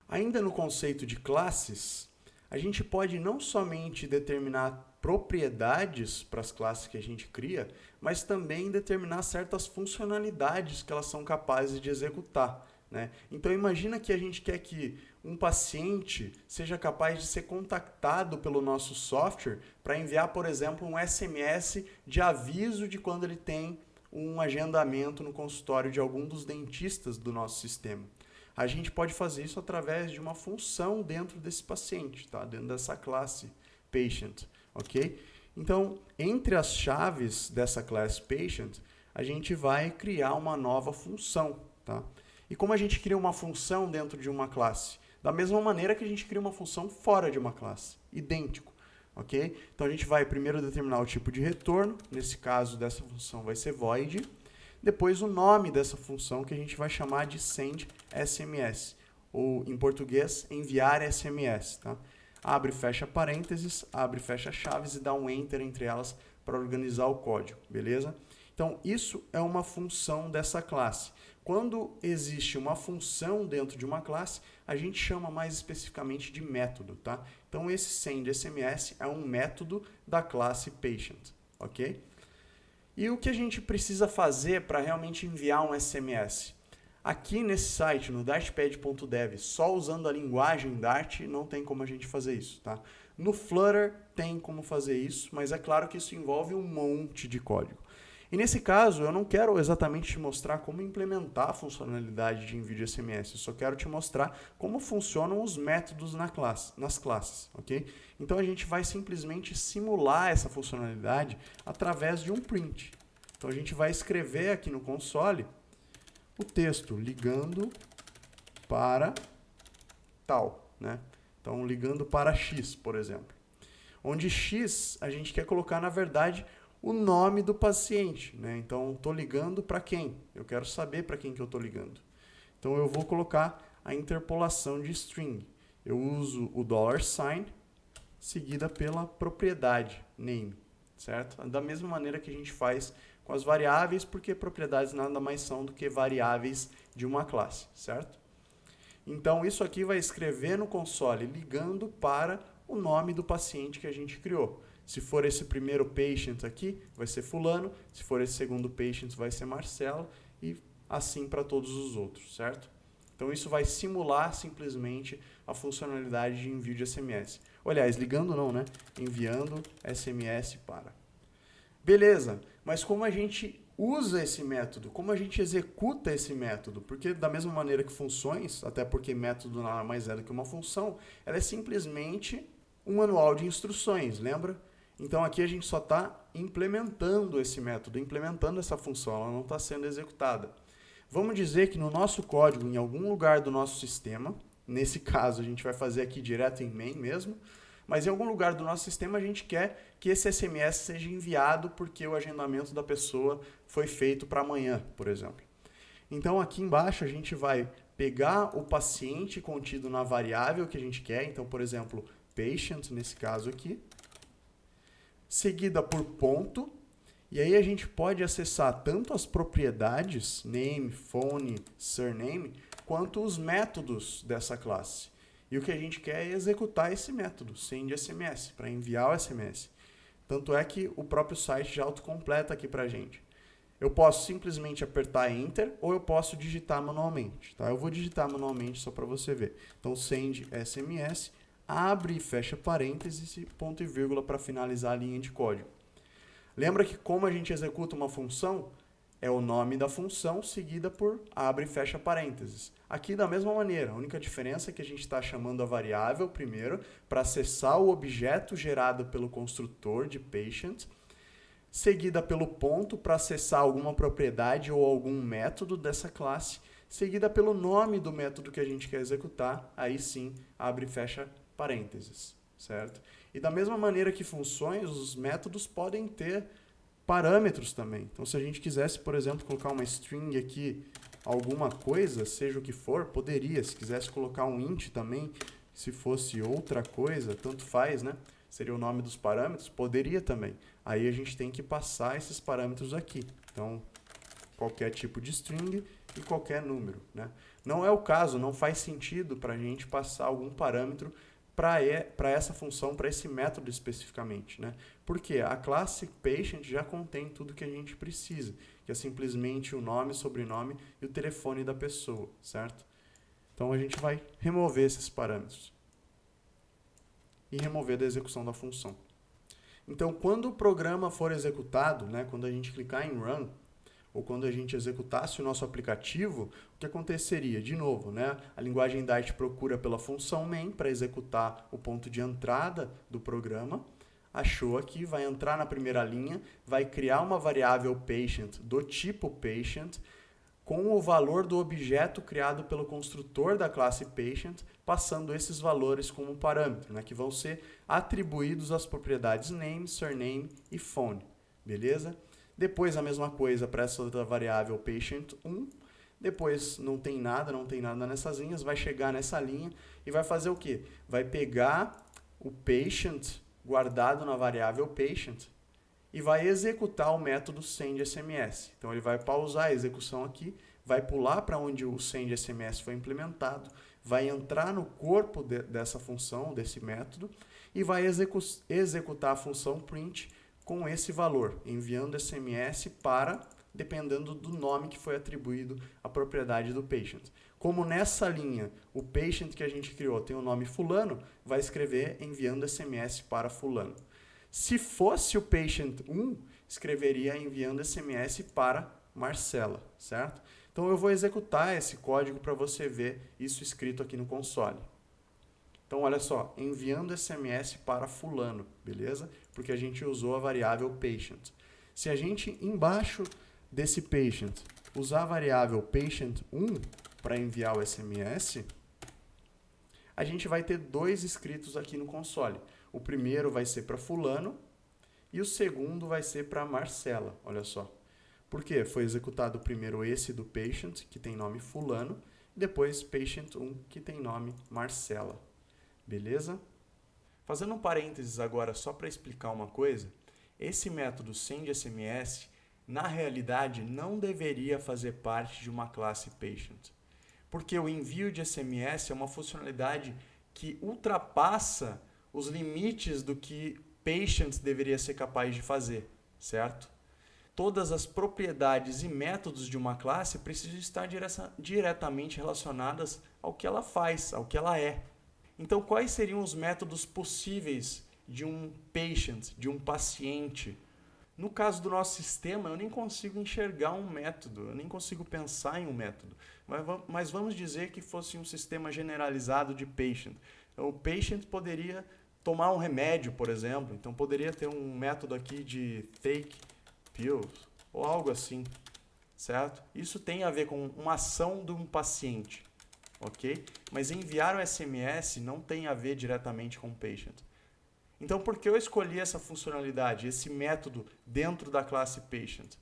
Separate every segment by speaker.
Speaker 1: Ainda no conceito de classes, a gente pode não somente determinar propriedades para as classes que a gente cria, mas também determinar certas funcionalidades que elas são capazes de executar, né? Então imagina que a gente quer que um paciente seja capaz de ser contactado pelo nosso software para enviar, por exemplo, um SMS de aviso de quando ele tem um agendamento no consultório de algum dos dentistas do nosso sistema. A gente pode fazer isso através de uma função dentro desse paciente, tá? Dentro dessa classe patient, ok? Então, entre as chaves dessa classe patient, a gente vai criar uma nova função, tá? E como a gente cria uma função dentro de uma classe? Da mesma maneira que a gente cria uma função fora de uma classe, idêntico, ok? Então a gente vai primeiro determinar o tipo de retorno, nesse caso dessa função vai ser void, depois o nome dessa função que a gente vai chamar de send SMS, ou em português, enviar SMS, tá? Abre e fecha parênteses, abre e fecha chaves e dá um enter entre elas para organizar o código, beleza? Então, isso é uma função dessa classe. Quando existe uma função dentro de uma classe, a gente chama mais especificamente de método, tá? Então, esse send SMS é um método da classe patient, ok? E o que a gente precisa fazer para realmente enviar um SMS? Aqui nesse site, no dartpad.dev, só usando a linguagem Dart, não tem como a gente fazer isso, tá? No Flutter tem como fazer isso, mas é claro que isso envolve um monte de código. E nesse caso, eu não quero exatamente te mostrar como implementar a funcionalidade de envio de SMS, eu só quero te mostrar como funcionam os métodos nas classes, ok? Então a gente vai simplesmente simular essa funcionalidade através de um print. Então a gente vai escrever aqui no console o texto ligando para tal, né? Então ligando para X, por exemplo. Onde X a gente quer colocar, na verdade, o nome do paciente, né? Então, estou ligando para quem? Eu quero saber para quem que eu estou ligando. Então, eu vou colocar a interpolação de string. Eu uso o $, seguida pela propriedade, name, certo? Da mesma maneira que a gente faz com as variáveis, porque propriedades nada mais são do que variáveis de uma classe, certo? Então, isso aqui vai escrever no console ligando para o nome do paciente que a gente criou. Se for esse primeiro patient aqui, vai ser fulano. Se for esse segundo patient, vai ser Marcelo. E assim para todos os outros, certo? Então, isso vai simular simplesmente a funcionalidade de envio de SMS. Aliás, ligando não, né? Enviando SMS para. Beleza, mas como a gente usa esse método? Como a gente executa esse método? Porque da mesma maneira que funções, até porque método nada mais é do que uma função, ela é simplesmente um manual de instruções, lembra? Então aqui a gente só está implementando esse método, implementando essa função, ela não está sendo executada. Vamos dizer que no nosso código, em algum lugar do nosso sistema, nesse caso a gente vai fazer aqui direto em main mesmo, mas em algum lugar do nosso sistema a gente quer que esse SMS seja enviado porque o agendamento da pessoa foi feito para amanhã, por exemplo. Então aqui embaixo a gente vai pegar o paciente contido na variável que a gente quer, então por exemplo, patient nesse caso aqui, seguida por ponto, e aí a gente pode acessar tanto as propriedades, name, phone, surname, quanto os métodos dessa classe. E o que a gente quer é executar esse método, send SMS, para enviar o SMS. Tanto é que o próprio site já autocompleta aqui para a gente. Eu posso simplesmente apertar Enter ou eu posso digitar manualmente. Tá? Eu vou digitar manualmente só para você ver. Então, send SMS, abre e fecha parênteses e ponto e vírgula para finalizar a linha de código. Lembra que como a gente executa uma função, é o nome da função seguida por abre e fecha parênteses. Aqui da mesma maneira, a única diferença é que a gente está chamando a variável primeiro para acessar o objeto gerado pelo construtor de patient, seguida pelo ponto para acessar alguma propriedade ou algum método dessa classe, seguida pelo nome do método que a gente quer executar, aí sim abre e fecha parênteses, certo? E da mesma maneira que funções, os métodos podem ter parâmetros também. Então, se a gente quisesse, por exemplo, colocar uma string aqui, alguma coisa, seja o que for, poderia. Se quisesse colocar um int também, se fosse outra coisa, tanto faz, né? Seria o nome dos parâmetros, poderia também. Aí a gente tem que passar esses parâmetros aqui. Então, qualquer tipo de string, e qualquer número, né? Não é o caso, não faz sentido para a gente passar algum parâmetro para essa função, para esse método especificamente, né? Porque a classe patient já contém tudo que a gente precisa, que é simplesmente o nome, sobrenome e o telefone da pessoa, certo? Então a gente vai remover esses parâmetros e remover da execução da função. Então, quando o programa for executado, né, quando a gente clicar em Run, ou quando a gente executasse o nosso aplicativo, o que aconteceria? De novo, né, a linguagem Dart procura pela função main para executar o ponto de entrada do programa, achou aqui, vai entrar na primeira linha, vai criar uma variável patient do tipo patient, com o valor do objeto criado pelo construtor da classe patient, passando esses valores como parâmetro, né, que vão ser atribuídos às propriedades name, surname e phone, beleza? Depois a mesma coisa para essa outra variável patient1, depois não tem nada nessas linhas, vai chegar nessa linha e vai fazer o quê? Vai pegar o patient guardado na variável patient e vai executar o método sendSMS. Então ele vai pausar a execução aqui, vai pular para onde o sendSMS foi implementado, vai entrar no corpo dessa função, desse método, e vai executar a função print com esse valor, enviando SMS para, dependendo do nome que foi atribuído à propriedade do patient. Como nessa linha o patient que a gente criou tem o nome fulano, vai escrever enviando SMS para fulano. Se fosse o patient1, escreveria enviando SMS para Marcela, certo? Então eu vou executar esse código para você ver isso escrito aqui no console. Então olha só, enviando SMS para fulano, beleza? Porque a gente usou a variável patient. Se a gente embaixo desse patient usar a variável patient1 para enviar o SMS, a gente vai ter dois escritos aqui no console. O primeiro vai ser para fulano e o segundo vai ser para Marcela, olha só. Por quê? Foi executado primeiro esse do patient, que tem nome fulano, e depois patient1, que tem nome Marcela. Beleza? Fazendo um parênteses agora só para explicar uma coisa, esse método sendSMS, na realidade, não deveria fazer parte de uma classe patient. Porque o envio de SMS é uma funcionalidade que ultrapassa os limites do que patient deveria ser capaz de fazer, certo? Todas as propriedades e métodos de uma classe precisam estar diretamente relacionadas ao que ela faz, ao que ela é. Então, quais seriam os métodos possíveis de um patient, de um paciente? No caso do nosso sistema, eu nem consigo enxergar um método, eu nem consigo pensar em um método. Mas vamos dizer que fosse um sistema generalizado de patient. Então, o patient poderia tomar um remédio, por exemplo. Então, poderia ter um método aqui de take pills ou algo assim, certo? Isso tem a ver com uma ação de um paciente, ok? Mas enviar um SMS não tem a ver diretamente com o patient. Então, por que eu escolhi essa funcionalidade, esse método dentro da classe patient?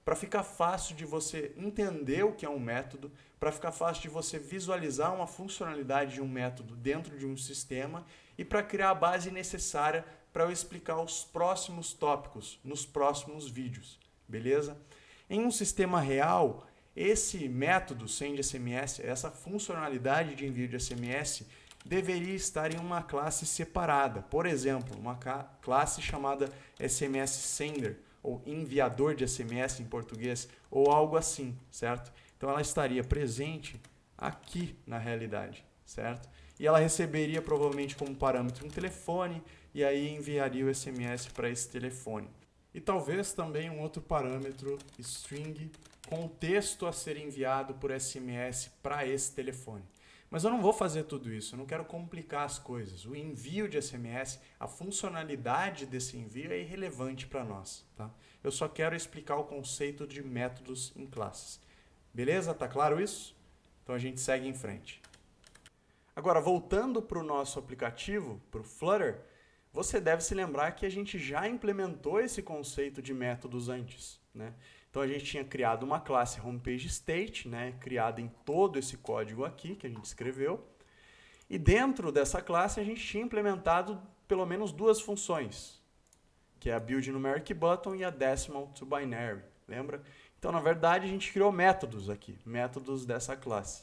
Speaker 1: Para ficar fácil de você entender o que é um método, para ficar fácil de você visualizar uma funcionalidade de um método dentro de um sistema e para criar a base necessária para eu explicar os próximos tópicos nos próximos vídeos, beleza? Em um sistema real, esse método sendSMS, essa funcionalidade de envio de SMS, deveria estar em uma classe separada. Por exemplo, uma classe chamada SMS Sender, ou enviador de SMS em português, ou algo assim, certo? Então ela estaria presente aqui na realidade, certo? E ela receberia provavelmente como parâmetro um telefone, e aí enviaria o SMS para esse telefone. E talvez também um outro parâmetro, string, com o texto a ser enviado por SMS para esse telefone. Mas eu não vou fazer tudo isso, eu não quero complicar as coisas. O envio de SMS, a funcionalidade desse envio é irrelevante para nós, tá? Eu só quero explicar o conceito de métodos em classes. Beleza? Tá claro isso? Então a gente segue em frente. Agora, voltando para o nosso aplicativo, para o Flutter, você deve se lembrar que a gente já implementou esse conceito de métodos antes, né? Então a gente tinha criado uma classe HomePageState, né, criada em todo esse código aqui que a gente escreveu. E dentro dessa classe a gente tinha implementado pelo menos duas funções, que é a BuildNumericButton e a DecimalToBinary, lembra? Então Então, na verdade, a gente criou métodos aqui, métodos dessa classe.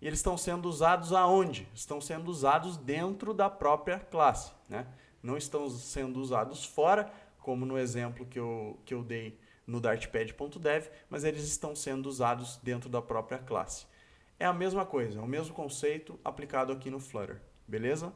Speaker 1: E eles estão sendo usados aonde? Estão sendo usados dentro da própria classe, né? Não estão sendo usados fora, como no exemplo que eu dei no dartpad.dev, mas eles estão sendo usados dentro da própria classe. É a mesma coisa, é o mesmo conceito aplicado aqui no Flutter, beleza?